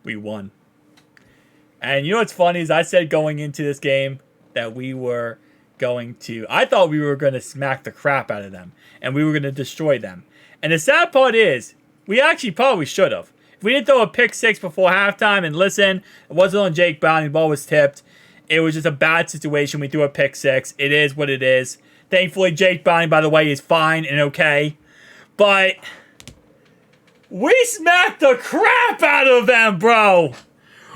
We won. And you know what's funny is I said going into this game that we were I thought we were going to smack the crap out of them. And we were going to destroy them. And the sad part is, we actually probably should have. If we didn't throw a pick six before halftime, and listen, it wasn't on Jake Browning, the ball was tipped. It was just a bad situation. We threw a pick six. It is what it is. Thankfully, Jake Browning, by the way, is fine and okay. But we smacked the crap out of them, bro.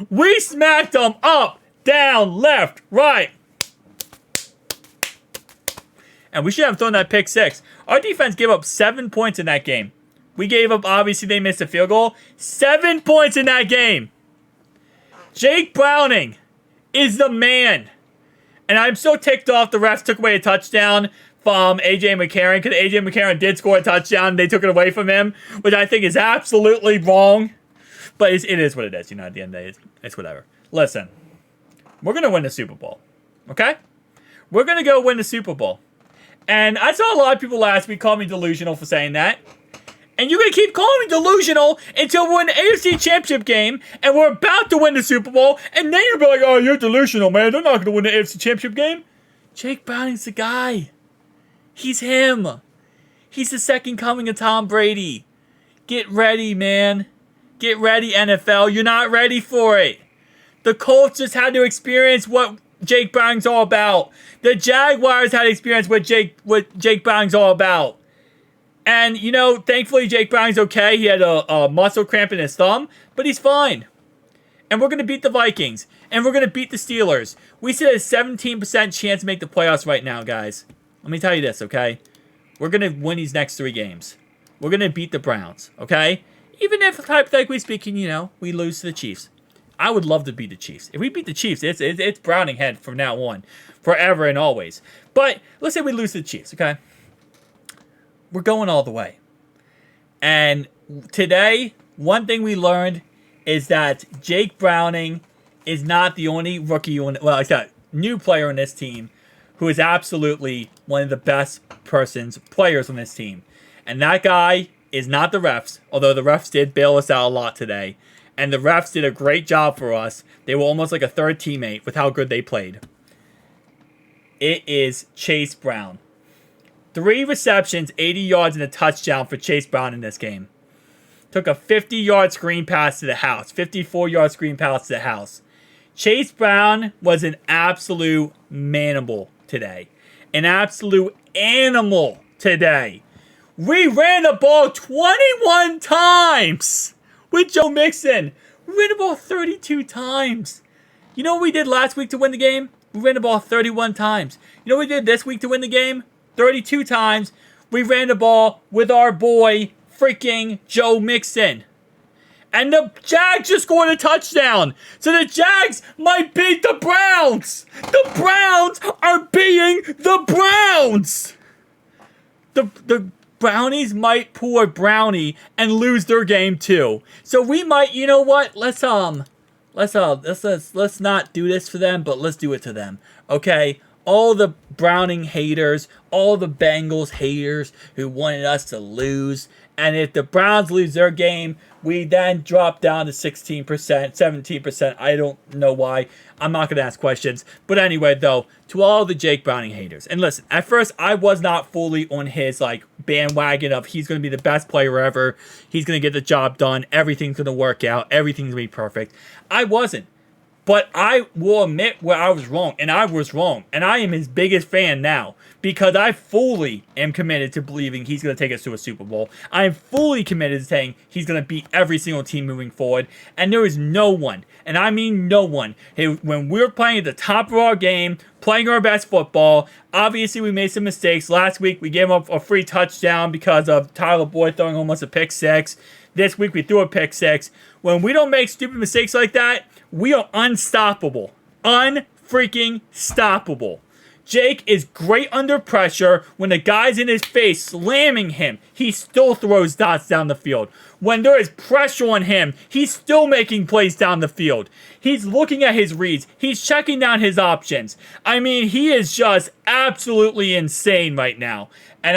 We smacked them up, down, left, right. And we should have thrown that pick six. Our defense gave up 7 points in that game. We gave up, obviously, they missed a field goal. 7 points in that game. Jake Browning is the man. And I'm so ticked off the refs took away a touchdown from A.J. McCarron, because A.J. McCarron did score a touchdown and they took it away from him, which I think is absolutely wrong. But it is what it is. You know, at the end of the day, it's whatever. Listen, we're going to win the Super Bowl. Okay? We're going to go win the Super Bowl. And I saw a lot of people last week call me delusional for saying that. And you're going to keep calling me delusional until we're in the AFC Championship game and we're about to win the Super Bowl. And then you'll be like, oh, you're delusional, man. They're not going to win the AFC Championship game. Jake Browning's the guy. He's him. He's the second coming of Tom Brady. Get ready, man. Get ready, NFL. You're not ready for it. The Colts just had to experience what Jake Browning's all about. The Jaguars had to experience what Jake Browning's all about. And, you know, thankfully Jake Browning's okay. He had a muscle cramp in his thumb, but he's fine. And we're going to beat the Vikings. And we're going to beat the Steelers. We still have a 17% chance to make the playoffs right now, guys. Let me tell you this, okay? We're going to win these next 3 games. We're going to beat the Browns, okay? Even if, hypothetically speaking, you know, we lose to the Chiefs. I would love to beat the Chiefs. If we beat the Chiefs, it's Browning head from now on. Forever and always. But let's say we lose to the Chiefs, okay? We're going all the way. And today, one thing we learned is that Jake Browning is not the only rookie, it's a new player on this team who is absolutely one of the best players on this team. And that guy is not the refs, although the refs did bail us out a lot today. And the refs did a great job for us. They were almost like a third teammate with how good they played. It is Chase Brown. 3 receptions, 80 yards, and a touchdown for Chase Brown in this game. Took a 50-yard screen pass to the house. 54-yard screen pass to the house. Chase Brown was an absolute manimal today. An absolute animal today. We ran the ball 21 times with Joe Mixon. We ran the ball 32 times. You know what we did last week to win the game? We ran the ball 31 times. You know what we did this week to win the game? 32 times. We ran the ball with our boy, freaking Joe Mixon. And the Jags just scored a touchdown. So the Jags might beat the Browns. The Browns are beating the Browns. The Brownies might pull a brownie and lose their game too. So we might, you know what? Let's not do this for them, but let's do it to them. Okay? All the Browning haters, all the Bengals haters who wanted us to lose. And if the Browns lose their game, we then drop down to 16%, 17%. I don't know why. I'm not going to ask questions. But anyway, though, to all the Jake Browning haters. And listen, at first, I was not fully on his bandwagon of he's going to be the best player ever. He's going to get the job done. Everything's going to work out. Everything's going to be perfect. I wasn't. But I will admit where I was wrong, and I was wrong. And I am his biggest fan now because I fully am committed to believing he's going to take us to a Super Bowl. I am fully committed to saying he's going to beat every single team moving forward. And there is no one, and I mean no one, when we're playing at the top of our game, playing our best football, obviously we made some mistakes. Last week we gave up a free touchdown because of Tyler Boyd throwing almost a pick six. This week we threw a pick six. When we don't make stupid mistakes like that, we are unstoppable. Unfreaking stoppable. Jake is great under pressure. When the guy's in his face slamming him, he still throws dots down the field. When there is pressure on him, he's still making plays down the field. He's looking at his reads. He's checking down his options. I mean, he is just absolutely insane right now. And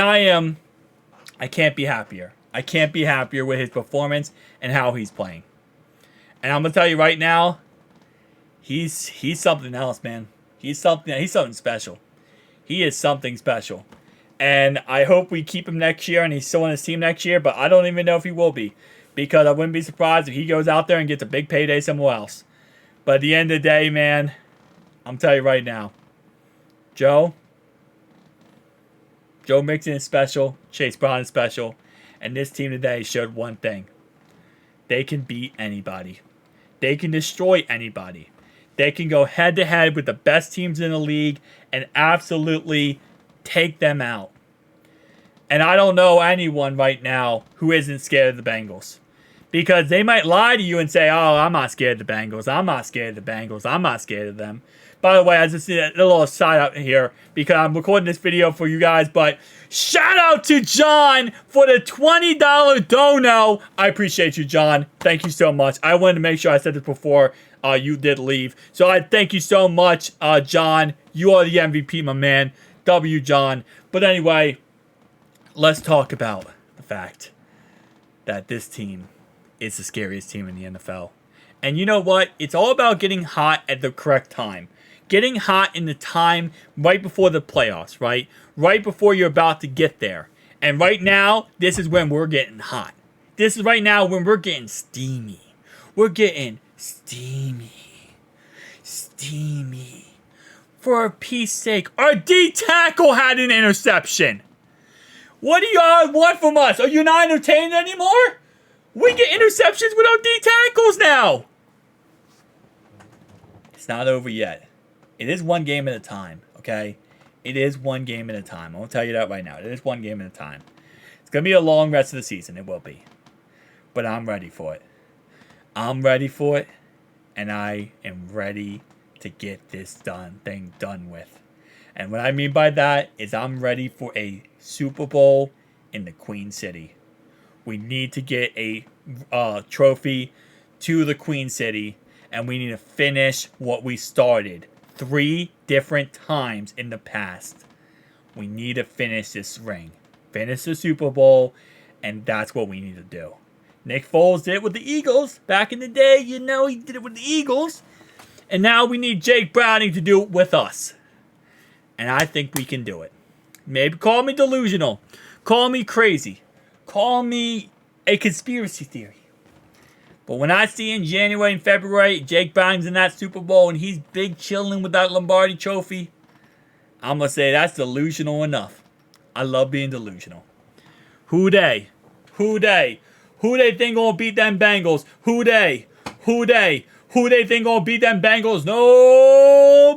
I can't be happier. I can't be happier with his performance and how he's playing. And I'm gonna tell you right now, he's something else, man. He's something special. He is something special. And I hope we keep him next year and he's still on his team next year, but I don't even know if he will be. Because I wouldn't be surprised if he goes out there and gets a big payday somewhere else. But at the end of the day, man, I'm telling you right now, Joe Mixon is special, Chase Brown is special, and this team today showed one thing. They can beat anybody. They can destroy anybody. They can go head-to-head with the best teams in the league and absolutely take them out. And I don't know anyone right now who isn't scared of the Bengals. Because they might lie to you and say, oh, I'm not scared of the Bengals. I'm not scared of the Bengals. I'm not scared of them. By the way, I just need a little side out here because I'm recording this video for you guys. But shout out to John for the $20 dono. I appreciate you, John. Thank you so much. I wanted to make sure I said this before you did leave. So I thank you so much, John. You are the MVP, my man. W, John. But anyway, let's talk about the fact that this team is the scariest team in the NFL. And you know what? It's all about getting hot at the correct time. Getting hot in the time right before the playoffs, right? Right before you're about to get there. And right now, this is when we're getting hot. This is right now when we're getting steamy. We're getting steamy. Steamy. For peace sake, our D tackle had an interception. What do y'all want from us? Are you not entertained anymore? We get interceptions with our D tackles now. It's not over yet. It is one game at a time, okay? It is one game at a time. I'm going to tell you that right now. It is one game at a time. It's going to be a long rest of the season. It will be. But I'm ready for it. I'm ready for it. And I am ready to get this thing done with. And what I mean by that is I'm ready for a Super Bowl in the Queen City. We need to get a trophy to the Queen City, and we need to finish what we started 3 different times in the past. We need to finish this ring, finish the Super Bowl, and that's what we need to do. Nick Foles did it with the Eagles back in the day. You know, he did it with the Eagles. And now we need Jake Browning to do it with us. And I think we can do it. Maybe call me delusional. Call me crazy. Call me a conspiracy theory. But when I see in January and February, Jake Browning's in that Super Bowl and he's big chilling with that Lombardi trophy, I'm going to say that's delusional enough. I love being delusional. Who they? Who they? Who they think going to beat them Bengals? Who they? Who they? Who they think going to beat them Bengals? Nobody!